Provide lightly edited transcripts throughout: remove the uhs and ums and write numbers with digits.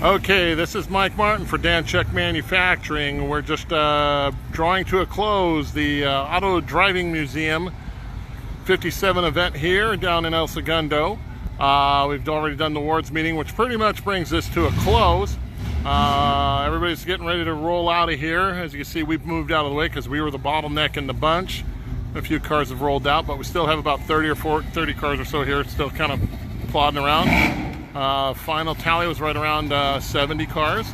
Okay, this is Mike Martin for Danchuk Manufacturing. We're just drawing to a close the Auto Driving Museum 57 event here down in El Segundo. We've already done the awards meeting, which pretty much brings this to a close. Everybody's getting ready to roll out of here. As you can see, we've moved out of the way because we were the bottleneck in the bunch. A few cars have rolled out, but we still have about 30 cars or so here, still kind of plodding around. Final tally was right around 70 cars,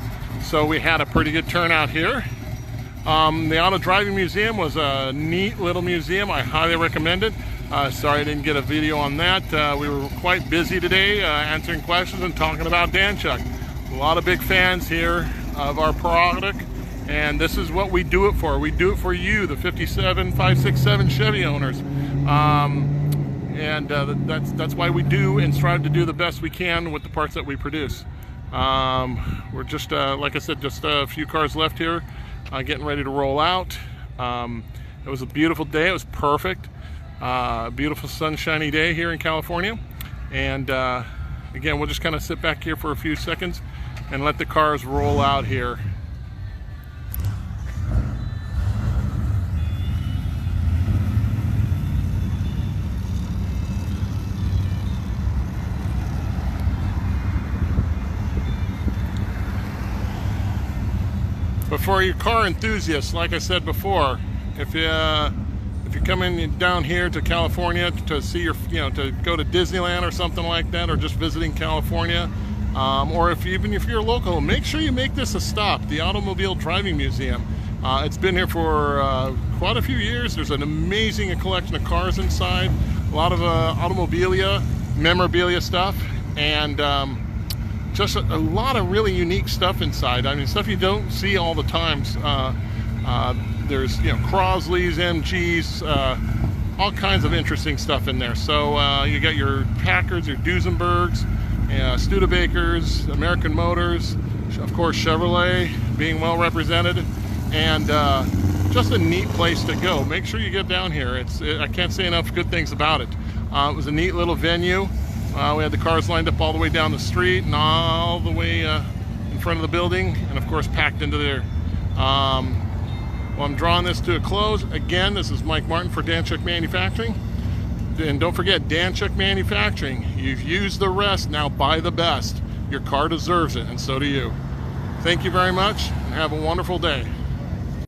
so we had a pretty good turnout here. The Auto Driving Museum was a neat little museum. I highly recommend it. Sorry I didn't get a video on that. We were quite busy today answering questions and talking about Danchuk. A lot of big fans here of our product, and this is what we do it for. We do it for you, the 57, 567 Chevy owners. That's why we do and strive to do the best we can with the parts that we produce. We're just, like I said, just a few cars left here, getting ready to roll out. It was a beautiful day. It was perfect. Beautiful sunshiny day here in California. And again, we'll just kind of sit back here for a few seconds and let the cars roll out here. But for your car enthusiasts, like I said before, if you're coming down here to California to see to go to Disneyland or something like that, or just visiting California, or if you're local, make sure you make this a stop. The Automobile Driving Museum. It's been here for quite a few years. There's an amazing collection of cars inside, a lot of automobilia, memorabilia stuff, and just a lot of really unique stuff inside. I mean, stuff you don't see all the times. There's Crosley's, MG's, all kinds of interesting stuff in there. So you got your Packards, your Duesenbergs, Studebakers, American Motors, of course Chevrolet being well represented, and just a neat place to go. Make sure you get down here. I can't say enough good things about it. It was a neat little venue. We had the cars lined up all the way down the street and all the way in front of the building, and of course packed into there. Well, I'm drawing this to a close. Again, this is Mike Martin for Danchuk Manufacturing. And don't forget, Danchuk Manufacturing. You've used the rest, now buy the best. Your car deserves it, and so do you. Thank you very much, and have a wonderful day.